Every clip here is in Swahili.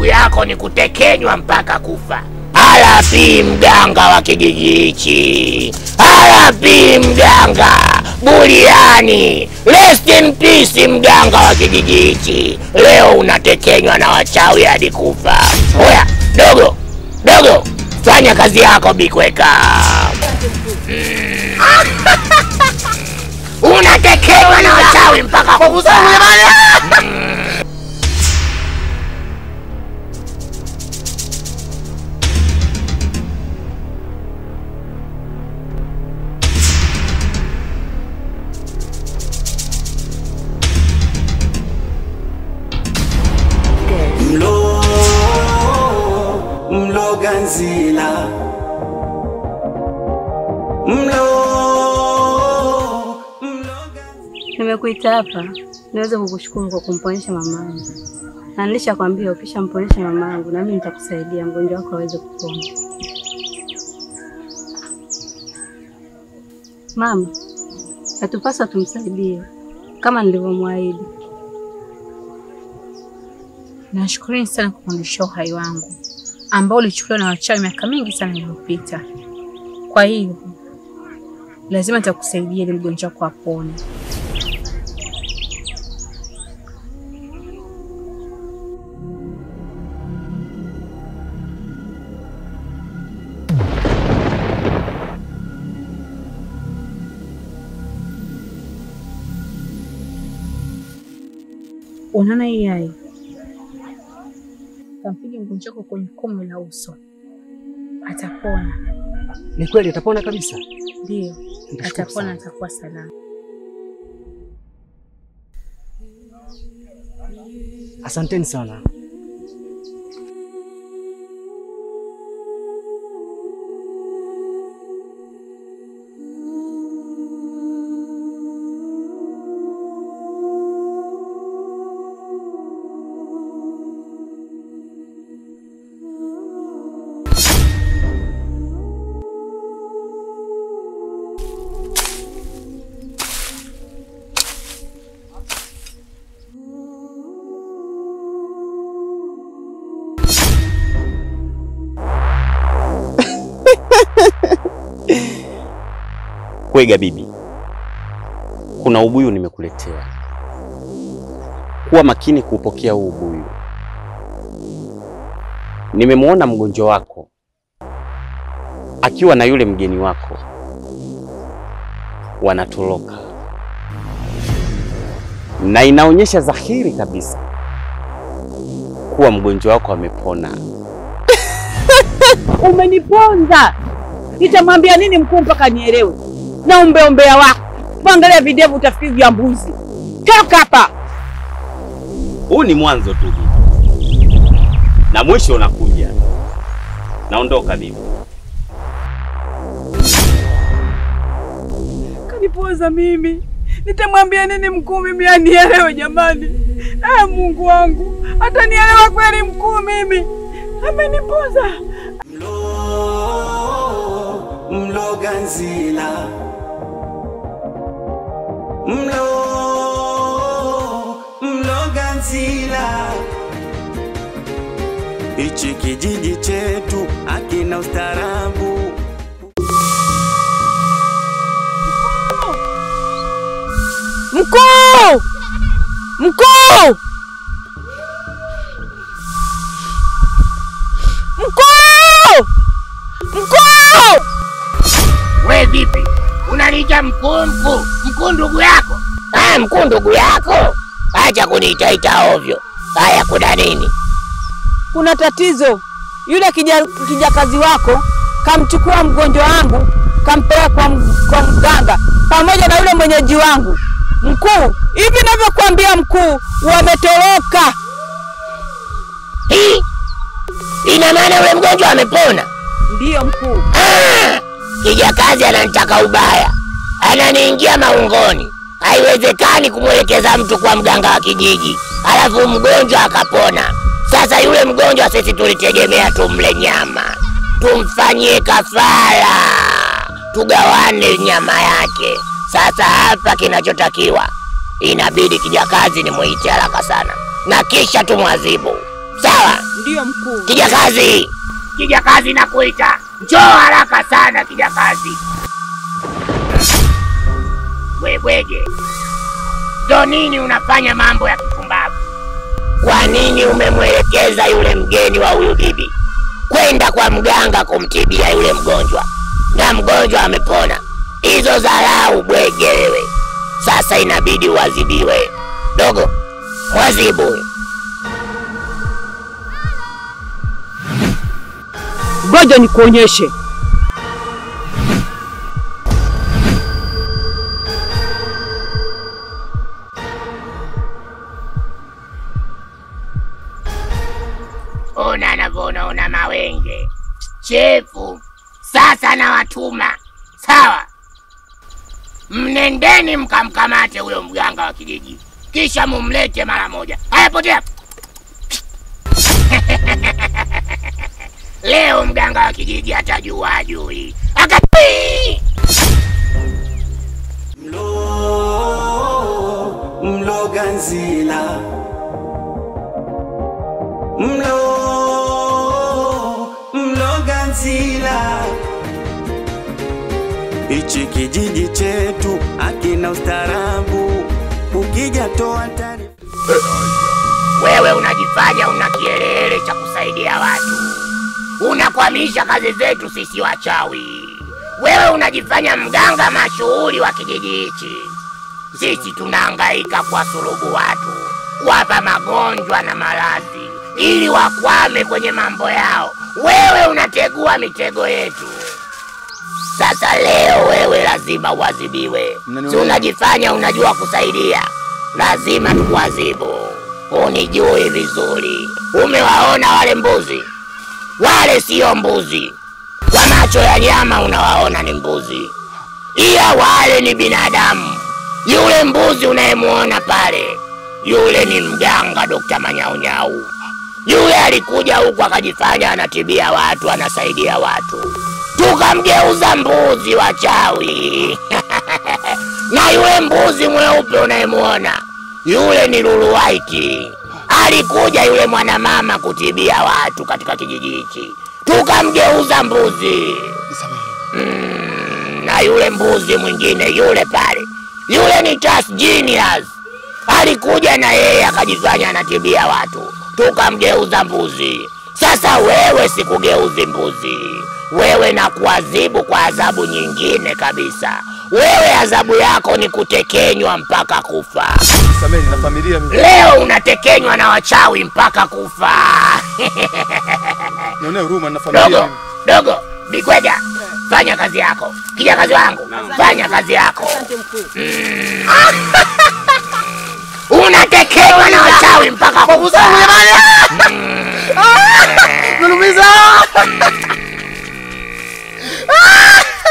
ndugu yako ni kutekenywa mpaka kufa. Alapi mganga wa kijiji hichi. Alapi mganga Buriani. Rest in peace mganga wa kijiji hichi. Leo unatekenywa na wachawi hadi kufa. Oya, dogo, fanya kazi yako Bikweka. Unatekenywa na wachawi mpaka kufa. Mloganzila Nimekuita hapa niweze kukushukuru kwa kumponyesha mamangu. Na nilishakwambia ukishamponyesha mamangu na mimi nitakusaidia mgonjwa wako aweze kupona. Mama, hatupaswa tumsaidie kama nilivyomwahidi. Nashukuru sana kwa kunishoa uhai wangu ambao ulichukuliwa na wachawi miaka mingi sana iliyopita. Kwa hiyo lazima nitakusaidia ili mgonjwa wako apone. Unaona hii hai? Kampige mgonjwa wako kwenye komo la uso. Atapona. Ni kweli atapona kabisa? Ndio. Atapona, atakuwa salama. Asanteni sana. Kwega bibi, kuna ubuyu nimekuletea. Kuwa makini kuupokea huu ubuyu. Nimemwona mgonjwa wako akiwa na yule mgeni wako wanatoroka, na inaonyesha dhahiri kabisa kuwa mgonjwa wako amepona. Umeniponza. Nitamwambia nini mkuu mpaka nielewe? Na umbeombea wako. Angalia videvu utafikiri vya mbuzi. Toka hapa. Huu ni mwanzo tu na mwisho unakuja. Naondoka bibi. Kanipoza mimi. Nitamwambia nini mkuu mimi anielewe jamani? Mungu wangu. Hata nielewa kweli mkuu mimi. Amenipoza. Mloganzila Mloganzila, ichi kijiji chetu akina ustarabu. Mkuu! Mkuu! Mkuu! Mkuu! We vipi? Unaniita mkuu ndugu yako? Mkuu ndugu yako? Acha kuniita ovyo. Haya, kuna nini? Kuna tatizo. Yule kijakazi wako kamchukua mgonjwa wangu, kampeleka kwa mganga pamoja na yule mwenyeji wangu. Mkuu, hivi ninavyokuambia mkuu, wametoroka. Ina maana yule mgonjwa amepona? Ndiyo mkuu. Kijakazi ananitaka ubaya. Ananiingia maungoni. Haiwezekani kumwelekeza mtu kwa mganga wa kijiji alafu mgonjwa akapona. Sasa yule mgonjwa sisi tulitegemea tumle nyama, tumfanyie kafara, tugawane nyama yake. Sasa hapa kinachotakiwa, inabidi kijakazi ni muite haraka sana na kisha tumwazibu. Sawa? Ndiyo mkuu. Kijakazi! Kijakazi nakuita. Njoo haraka sana kijakazi. Webwege. Ndo nini unafanya mambo ya kipumbavu? Kwa nini umemwelekeza yule mgeni wa huyu bibi kwenda kwa mganga kumtibia yule mgonjwa, na mgonjwa amepona? Hizo dharau bwege wewe. Sasa inabidi uadhibiwe. Dogo, mwazibu. Ngoja nikuonyeshe. Ona anavyoona una mawenge. Chefu, sasa na watuma. Sawa? Mnendeni mkamkamate huyo mganga wa kijiji. Kisha mumlete mara moja. Haya, potea. Leo mganga wa kijiji atajua ajui. Akapi! Mloganzila Mloganzila, ichi kijiji chetu akina ustarabu, ukija toa taarifa. Wewe unajifanya una kielele cha kusaidia watu, unakwamisha kazi zetu sisi wachawi. Wewe unajifanya mganga mashuhuri wa kijiji hichi. Sisi tunahangaika kwa sulubu watu, kuwapa magonjwa na maradhi ili wakwame kwenye mambo yao. Wewe unategua mitego yetu. Sasa leo wewe lazima uadhibiwe. Si unajifanya unajua kusaidia, lazima tukuadhibu. Unijui vizuri. Umewaona wale mbuzi? Wale sio mbuzi. Kwa macho ya nyama unawaona ni mbuzi, ila wale ni binadamu. Yule mbuzi unayemuona pale, yule ni mganga Dr. Manyaunyau. Yule alikuja huku akajifanya anatibia watu, anasaidia watu, tukamgeuza mbuzi wachawi. Na yule mbuzi mweupe unayemuona, yule ni Lulu White. Alikuja yule mwanamama kutibia watu katika kijiji hichi, tukamgeuza mbuzi. Na yule mbuzi mwingine yule pale, yule ni Tas Genius. Alikuja na yeye akajifanya anatibia watu, tukamgeuza mbuzi. Sasa wewe sikugeuzi mbuzi, wewe na kuadhibu kwa adhabu nyingine kabisa. Wewe adhabu yako ni kutekenywa mpaka kufa. Sameni na familia mimi. Leo unatekenywa na wachawi mpaka kufa. Nione huruma na familia Dogo, mimi. dogo, Bikwega, fanya kazi yako. Kijakazi wangu, fanya kazi yako. Unatekenywa na wachawi mpaka kufa. Nunumiza!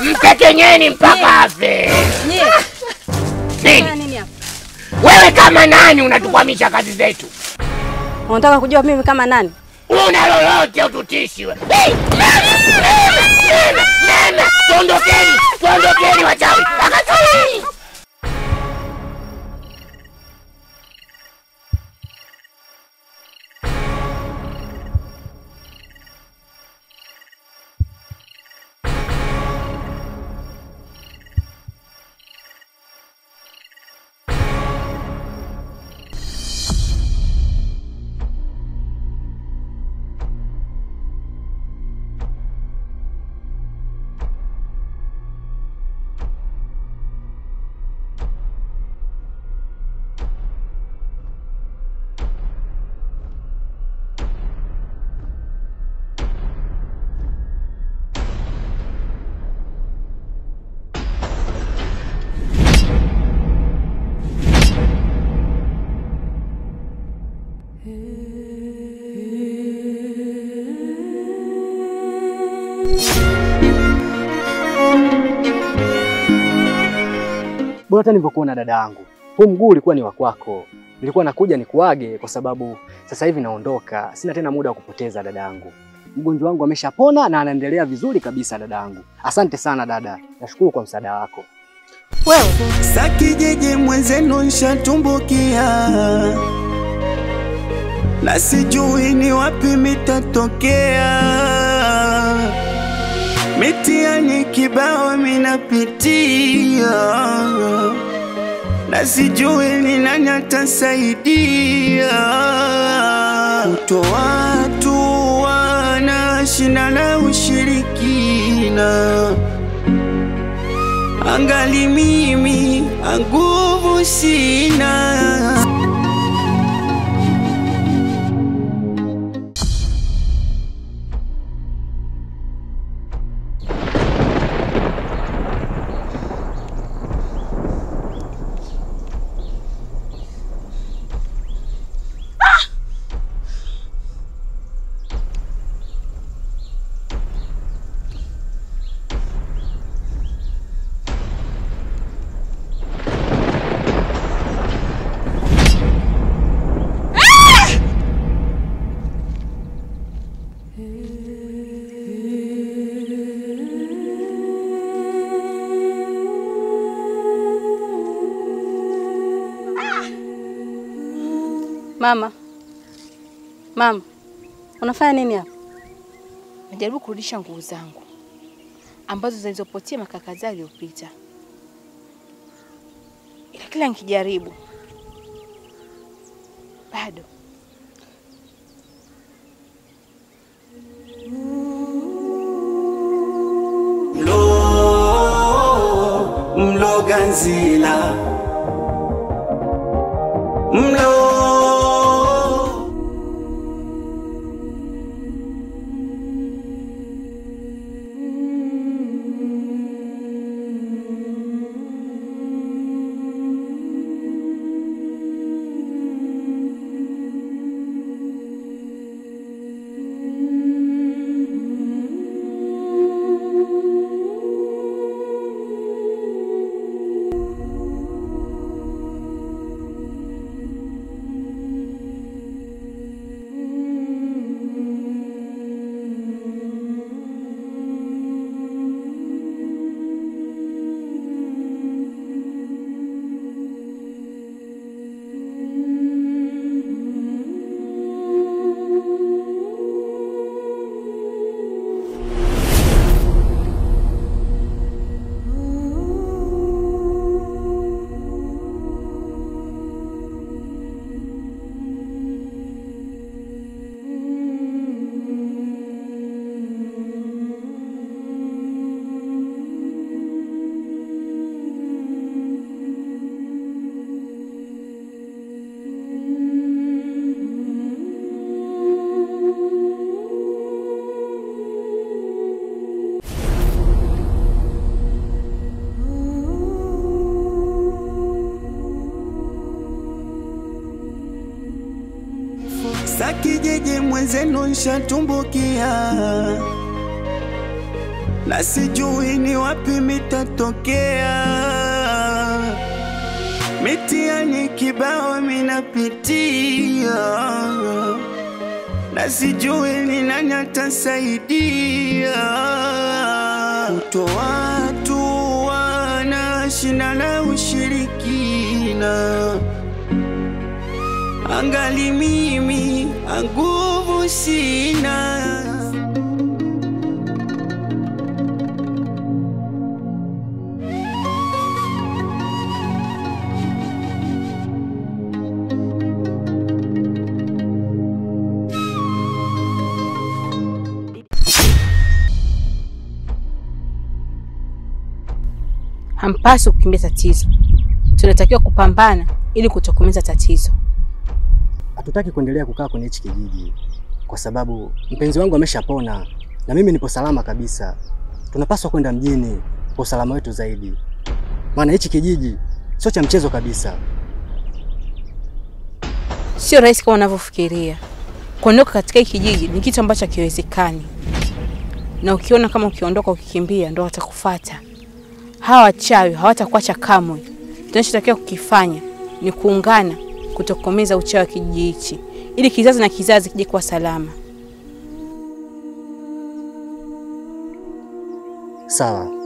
Mtekenyeni mpaka afe. Nini? Nini hapa? Wewe kama nani unatukwamisha kazi zetu? Unataka kujua mimi kama nani? Una lolote ututishi wewe. Nana, tuondokeni wachawi. Akatoi. Bora hata nilipokuona dada yangu, huu mguu ulikuwa ni wa kwako. Nilikuwa nakuja nikuage kwa sababu sasa hivi naondoka. Sina tena muda wa kupoteza dada yangu. Mgonjwa wangu ameshapona na anaendelea vizuri kabisa dada yangu. Asante sana dada. Nashukuru kwa msaada wako. Wewe Sakijiji mwenzenu nshatumbukia, na sijui ni wapi mitatokea. Mitihani kibao minapitia, na sijui ni nani atasaidia. Kuto watu wanashindana ushirikina, angali mimi nguvu sina. Mama, unafanya nini hapa? Najaribu kurudisha nguo zangu ambazo zilizopotea miaka kadhaa iliyopita. Ila kila nikijaribu bado. Mloganzila Sakijiji mwenzenu nshatumbukia, na sijui ni wapi mitatokea. Mitihani kibao minapitia, na sijui ni nani atasaidia. Kuto watu wanashindana ushirikina, angali mimi nguvu sina. Hampaswi kukimbia tatizo. Tunatakiwa kupambana ili kutokomeza tatizo. Hatutaki kuendelea kukaa kwenye hichi kijiji kwa sababu mpenzi wangu ameshapona na mimi nipo salama kabisa. Tunapaswa kwenda mjini kwa usalama wetu zaidi. Maana hichi kijiji sio cha mchezo kabisa. Sio rahisi kama unavyofikiria. Kuondoka katika hiki kijiji ni kitu ambacho hakiwezekani. Na ukiona kama ukiondoka ukikimbia ndio watakufuata. Hawa wachawi hawatakuacha kamwe. Tunachotakiwa kukifanya ni kuungana kutokomeza uchawi wa kijiji hichi ili kizazi na kizazi kije kuwa salama. Sawa.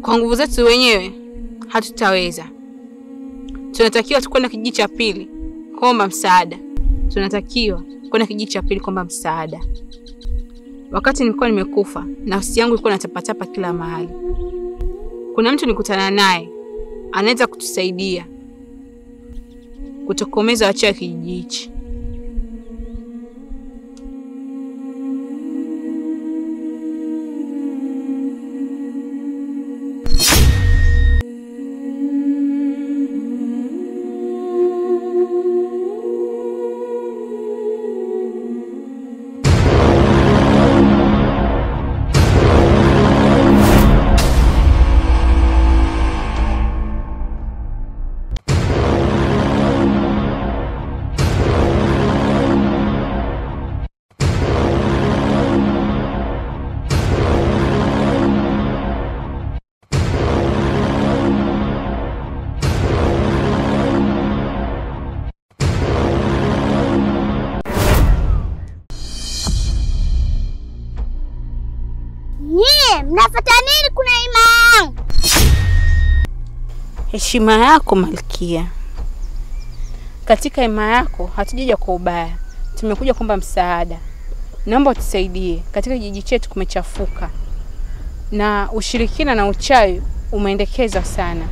Kwa nguvu zetu wenyewe hatutaweza. Tunatakiwa tukwenda kijiji cha pili kuomba msaada. Wakati nilikuwa nimekufa, nafsi yangu ilikuwa inatapatapa kila mahali. Kuna mtu nikutana naye, anaweza kutusaidia kutokomeza wachawi kijiji hichi. Mnafuata nini? Kuna hima. Heshima yako Malkia. Katika hema yako hatujaja kwa ubaya. Tumekuja kuomba msaada. Naomba utusaidie. Katika kijiji chetu kumechafuka. Na ushirikina na uchawi umeendekeza sana.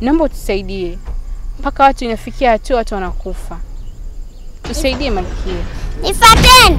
Naomba utusaidie. Mpaka watu inafikia hatua watu wanakufa. Tusaidie Malkia. Nifuateni.